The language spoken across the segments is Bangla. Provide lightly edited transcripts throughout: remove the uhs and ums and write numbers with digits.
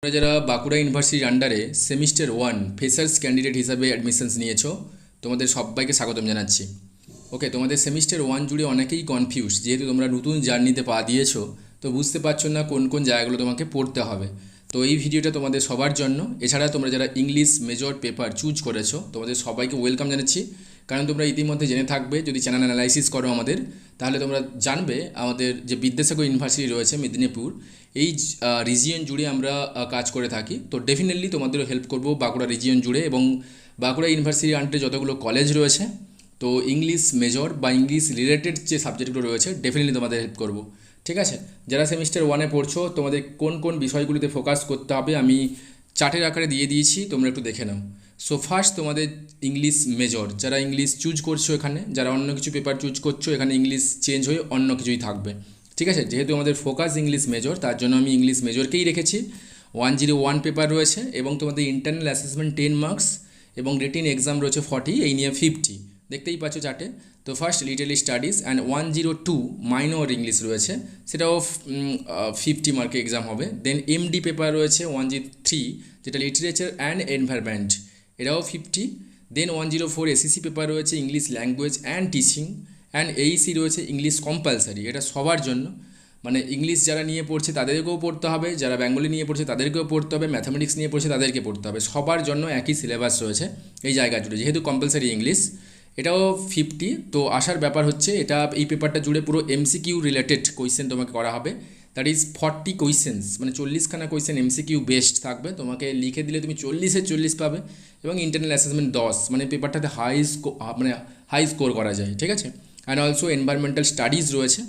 তোমরা যারা বাঁকুড়া ইউনিভার্সিটির আন্ডারে সেমিস্টার 1 ফ্রেশার্স ক্যান্ডিডেট হিসাবে অ্যাডমিশনস নিয়েছো তোমাদের সবাইকে স্বাগতম জানাচ্ছি। ওকে, তোমাদের সেমিস্টার 1 জুড়ে অনেকেই কনফিউজ, যেহেতু তোমরা নতুন জার্নিতে পা দিয়েছো তো বুঝতে পারছো না কোন কোন জায়গাগুলো তোমাকে পড়তে হবে। তো এই ভিডিওটা তোমাদের সবার জন্য। এছাড়া তোমরা যারা ইংলিশ মেজর পেপার চুজ করেছো তোমাদের সবাইকে ওয়েলকাম জানাচ্ছি, কারণ তোমরা ইতিমধ্যে জেনে থাকবে, যদি চ্যানেল অ্যানালাইসিস করো আমাদের, তাহলে তোমরা জানবে আমাদের যে বিদ্যাসাগর ইউনিভার্সিটি রয়েছে মেদিনীপুর, এই রিজিয়ন জুড়ে আমরা কাজ করে থাকি। তো ডেফিনেটলি তোমাদেরও হেল্প করব বাঁকুড়া রিজিয়ন জুড়ে, এবং বাঁকুড়া ইউনিভার্সিটির আন্ডারে যতগুলো কলেজ রয়েছে, তো ইংলিশ মেজর বা ইংলিশ রিলেটেড যে সাবজেক্টগুলো রয়েছে ডেফিনেটলি তোমাদের হেল্প করব। ঠিক আছে, যারা সেমিস্টার 1-এ পড়ছো তোমাদের কোন কোন বিষয়গুলিতে ফোকাস করতে হবে আমি চার্টের আকারে দিয়ে দিয়েছি, তোমরা একটু দেখে নাও। সো ফার্স্ট তোমাদের ইংলিশ মেজর, যারা ইংলিশ চুজ করছো এখানে, যারা অন্য কিছু পেপার চুজ করছো এখানে ইংলিশ চেঞ্জ হয়ে অন্য কিছুই থাকবে। ঠিক আছে, যেহেতু আমাদের ফোকাস ইংলিশ মেজর তার জন্য আমি ইংলিশ মেজরকেই রেখেছি। 101 পেপার রয়েছে এবং তোমাদের ইন্টারনাল অ্যাসেসমেন্ট 10 মার্কস এবং রিটিন এক্সাম রয়েছে 40, এই নিয়ে 50, দেখতেই পাচ্ছ চার্টে। তো first Literary studies and 102 minor English রয়েছে, সেটাও 50 মার্কে এক্সাম হবে। দেন এমডি পেপার রয়েছে 103, যেটা লিটারেচার অ্যান্ড এনভায়রনমেন্ট, এটাও 50। দেন 104 এসিসি পেপার রয়েছে English language and teaching, and AEC রয়েছে ইংলিশ কম্পালসারি, এটা সবার জন্য, মানে ইংলিশ যারা নিয়ে পড়ছে তাদেরকেও পড়তে হবে, যারা বেঙ্গলি নিয়ে পড়ছে তাদেরকেও পড়তে হবে, ম্যাথামেটিক্স নিয়ে পড়ছে তাদেরকে পড়তে হবে, সবার জন্য একই সিলেবাস রয়েছে এই জায়গা জুড়ে, যেহেতু কম্পালসারি ইংলিশ। এটাও 50। তো আসার ব্যাপার হচ্ছে, এটা এই পেপারটা জুড়ে পুরো এমসিকিউ রিলেটেড কোয়েশ্চেন তোমাকে করা হবে, দ্যাট ইজ 40 কোয়েশ্চেন্স, মানে 40খানা কোয়েশ্চেন এমসিকিউ বেস্ট থাকবে, তোমাকে লিখে দিলে তুমি 40-এ 40 পাবে, এবং ইন্টারনাল অ্যাসেসমেন্ট 10, মানে পেপারটাতে হাই স্কোর করা যায়। ঠিক আছে, অ্যান্ড অলসো এনভায়রনমেন্টাল স্টাডিজ রয়েছে,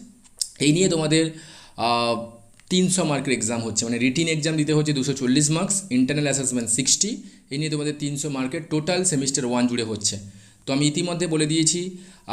এই নিয়ে তোমাদের 300 মার্কের এক্সাম হচ্ছে, মানে রিটিন এক্সাম দিতে হচ্ছে 240 মার্কস, ইন্টারনাল অ্যাসেসমেন্ট 60, এই নিয়ে তোমাদের 300 মার্কের টোটাল সেমিস্টার 1 জুড়ে হচ্ছে। তো আমি ইতিমধ্যে বলে দিয়েছি,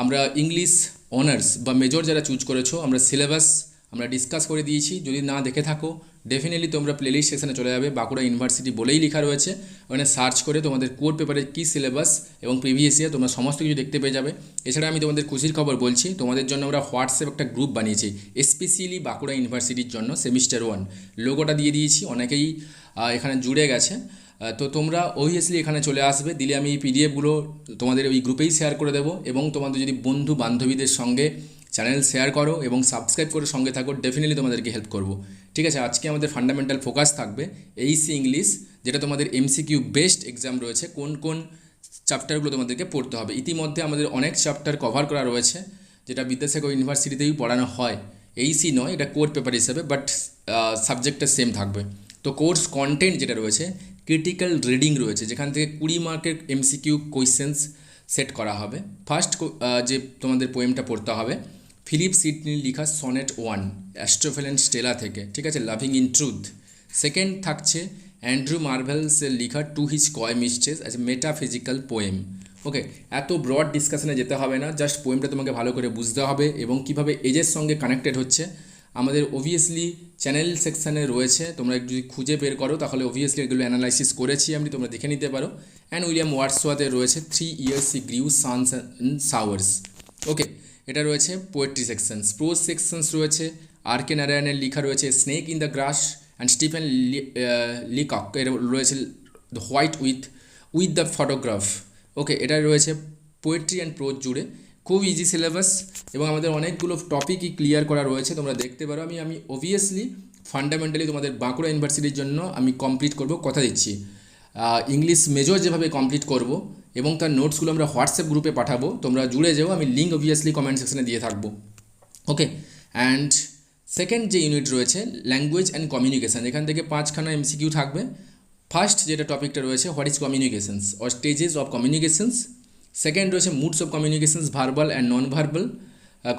আমরা ইংলিশ অনার্স বা মেজর যারা চুজ করেছো আমরা সিলেবাস আমরা ডিসকাস করে দিয়েছি, যদি না দেখে থাকো ডেফিনেটলি তোমরা প্লেলিস্ট সেকশনে চলে যাবে, বাঁকুড়া ইউনিভার্সিটি বলেই লেখা রয়েছে, ওখানে সার্চ করে তোমাদের কোর পেপারের কী সিলেবাস এবং প্রিভিয়াস ইয়ার তোমরা সমস্ত কিছু দেখতে পেয়ে যাবে। এছাড়া আমি তোমাদের খুশির খবর বলছি, তোমাদের জন্য আমরা হোয়াটসঅ্যাপ একটা গ্রুপ বানিয়েছি স্পেশালি বাঁকুড়া ইউনিভার্সিটির জন্য, সেমিস্টার 1 লোগোটা দিয়ে দিয়েছি, অনেকেই এখানে জুড়ে গেছে। তো তোমরা অবভিয়াসলি এখানে চলে আসবে, দিলে আমি এই পিডিএফগুলো তোমাদের ওই গ্রুপেই শেয়ার করে দেবো, এবং তোমাদের যদি বন্ধু বান্ধবীদের সঙ্গে চ্যানেল শেয়ার করো এবং সাবস্ক্রাইব করে সঙ্গে থাকো, ডেফিনেটলি তোমাদেরকে হেল্প করব। ঠিক আছে, আজকে আমাদের ফান্ডামেন্টাল ফোকাস থাকবে এইসি ইংলিশ, যেটা তোমাদের এমসিকিউ বেস্ট এক্সাম রয়েছে, কোন কোন চ্যাপ্টারগুলো তোমাদেরকে পড়তে হবে। ইতিমধ্যে আমাদের অনেক চ্যাপ্টার কভার করা রয়েছে, যেটা বিদ্যাসাগর ইউনিভার্সিটিতেই পড়ানো হয়, এইসি নয়, এটা কোর পেপার হিসেবে, বাট সাবজেক্টটা সেম থাকবে। তো কোর্স কন্টেন্ট যেটা রয়েছে, ক্রিটিক্যাল রিডিং রয়েছে, যেখান থেকে 20 মার্কের এমসিকিউ কোয়েশ্চেন্স সেট করা হবে। ফার্স্ট যে তোমাদের পোয়েমটা পড়তে হবে ফিলিপ সিডনির লেখা সনেট 1 অ্যাস্ট্রোফেল অ্যান্ড স্টেলা থেকে, ঠিক আছে, লাভিং ইন ট্রুথ। সেকেন্ড থাকছে অ্যান্ড্রু মার্ভেলসের লেখা to his coy mistress as a metaphysical poem. Okay, এত ব্রড ডিসকাশনে যেতে হবে না, জাস্ট পোয়েমটা তোমাকে ভালো করে বুঝতে হবে এবং কীভাবে এজের সঙ্গে কানেক্টেড হচ্ছে আমাদের অবভিয়াসলি চ্যানেল সেকশানে রয়েছে, তোমরা একটু যদি খুঁজে বের করো তাহলে অবভিয়াসলি এগুলো অ্যানালাইসিস করেছি আমি, তোমরা দেখে নিতে পারো। অ্যান্ড উইলিয়াম ওয়ার্ডসওয়ার্থে রয়েছে 3 years he grew suns and showers। ওকে, এটা রয়েছে পোয়েট্রি সেকশনস। প্রোজ সেকশনস রয়েছে আর কে নারায়ণের লেখা রয়েছে snake in the grass, and Stephen Leacock এর রয়েছে the white with the photograph. Okay, এটা রয়েছে পোয়েট্রি অ্যান্ড প্রোজ জুড়ে, খুব ইজি সিলেবাস, এবং আমাদের অনেকগুলো টপিকই ক্লিয়ার করা রয়েছে, তোমরা দেখতে পারো। আমি অবভিয়াসলি ফান্ডামেন্টালি তোমাদের বাঁকুড়া ইউনিভার্সিটির জন্য আমি কমপ্লিট করব, কথা দিচ্ছি। ইংলিশ মেজর যেভাবে কমপ্লিট করব এবং তার নোটসগুলো আমরা হোয়াটসঅ্যাপ গ্রুপে পাঠাবো, তোমরা জুড়ে যাও, আমি লিঙ্ক অবভিয়াসলি কমেন্ট সেকশনে দিয়ে থাকবো। ওকে, অ্যান্ড সেকেন্ড যে ইউনিট রয়েছে ল্যাঙ্গুয়েজ অ্যান্ড কমিউনিকেশান, এখান থেকে 5খানা এমসিকিউ থাকবে। ফার্স্ট যেটা টপিকটা রয়েছে what is communications or stages of communications. Second রয়েছে moods of communications, verbal and non verbal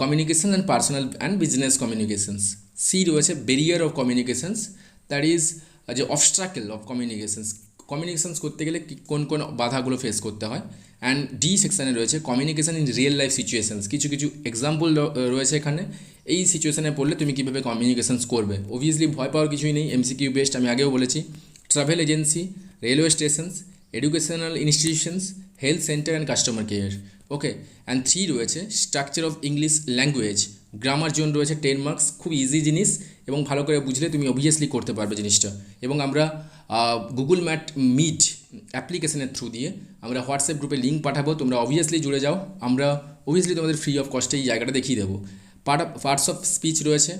communication and personal and business communications. C রয়েছে barrier of communications, that is যে অবস্ট্রাকেল অফ কমিউনিকেশনস করতে গেলে কোন কোন বাধাগুলো ফেস করতে হয়। অ্যান্ড ডি সেকশানে রয়েছে communication in real life situations, কিছু কিছু এক্সাম্পল রয়েছে এখানে, এই সিচুয়েশানে পড়লে তুমি কীভাবে কমিউনিকেশনস করবে। অবভিয়াসলি ভয় পাওয়ার কিছুই নেই, এমসিকিউ বেস্ট, আমি আগেও বলেছি। Travel agency, railway stations, educational institutions, health centre and customer care. Okay, and 3 রয়েছে structure of English language, grammar zone রয়েছে 10 মার্কস, খুব ইজি জিনিস এবং ভালো করে বুঝলে তুমি অবভিয়াসলি করতে পারবে জিনিসটা। এবং আমরা গুগল মিট অ্যাপ্লিকেশনের থ্রু দিয়ে আমরা হোয়াটসঅ্যাপ গ্রুপে লিঙ্ক পাঠাবো, তোমরা অবভিয়াসলি জুড়ে যাও। আমরা অবভিয়াসলি তোমাদের ফ্রি অফ কস্টে এই জায়গাটা দেখিয়ে দেবো। পার্টস অফ স্পিচ রয়েছে,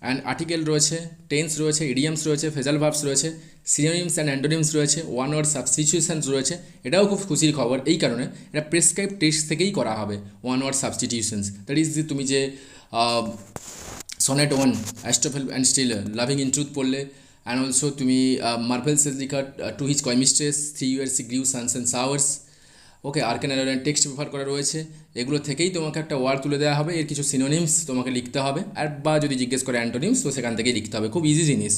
অ্যান্ড আর্টিকেল রয়েছে, টেন্স রয়েছে, ইডিয়ামস রয়েছে, ফেজাল ভার্বস রয়েছে, সিনোনিমস অ্যান্ড অ্যান্টোনিমস রয়েছে, ওয়ান ওয়ার্ড সাবস্টিটিউশনস রয়েছে। এটাও খুব খুশির খবর, এই কারণে এটা প্রেসক্রাইব টেক্সট থেকেই করা হবে। One word substitutions, that is যে তুমি যে সনেট 1 অ্যাস্ট্রোফেল অ্যান্ড স্টিলার লাভিং ইন ট্রুথ পড়লে, অ্যান্ড অলসো তুমি মার্ভেলসের লেখা to his coy mistress, 3 years grew sons and sowers, okay, arcane text ব্যবহার করা রয়েছে। এগুলো থেকেই তোমাকে একটা ওয়ার্ড তুলে দেওয়া হবে, এর কিছু সিনোনিমস তোমাকে লিখতে হবে, আর বা যদি জিজ্ঞেস করে অ্যান্টোনিমস তো সেখান থেকেই লিখতে হবে, খুব ইজি জিনিস।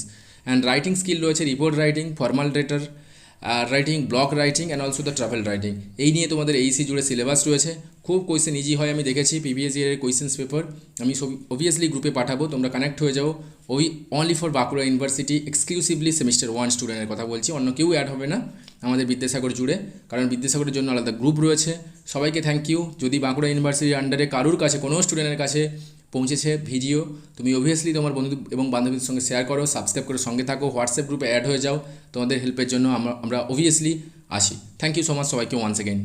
অ্যান্ড রাইটিং স্কিল রয়েছে, report writing, formal letter writing, blog writing, and also the travel writing. এই নিয়ে তোমাদের এইসি জুড়ে সিলেবাস রয়েছে। খুব কোয়েশ্চেন ইজি হয়, আমি দেখেছি প্রিভিয়াস ইয়ারের কোয়েশ্চেন্স পেপার। আমি অবভিয়াসলি গ্রুপে পাঠাবো, তোমরা কানেক্ট হয়ে যাও। Only for Bankura university exclusively semester 1 স্টুডেন্টের কথা বলছি, অন্য কেউ অ্যাড হবে না আমাদের বিদ্যাসাগর জুড়ে, কারণ বিদ্যাসাগরের জন্য আলাদা গ্রুপ রয়েছে। সবাইকে থ্যাংক ইউ। যদি বাঁকুড়া ইউনিভার্সিটির আন্ডারে কারুর কাছে, কোনো স্টুডেন্টের কাছে পৌঁছেছে ভিডিও, তুমি অবভিয়াসলি তোমার বন্ধু এবং বান্ধবীদের সঙ্গে শেয়ার করো, সাবস্ক্রাইব করে সঙ্গে থাকো, হোয়াটসঅ্যাপ গ্রুপে অ্যাড হয়ে যাও। তোমাদের হেল্পের জন্য আমরা অবভিয়াসলি আসি। থ্যাংক ইউ সো মাচ সবাইকে ওয়ান্স অ্যাগেন।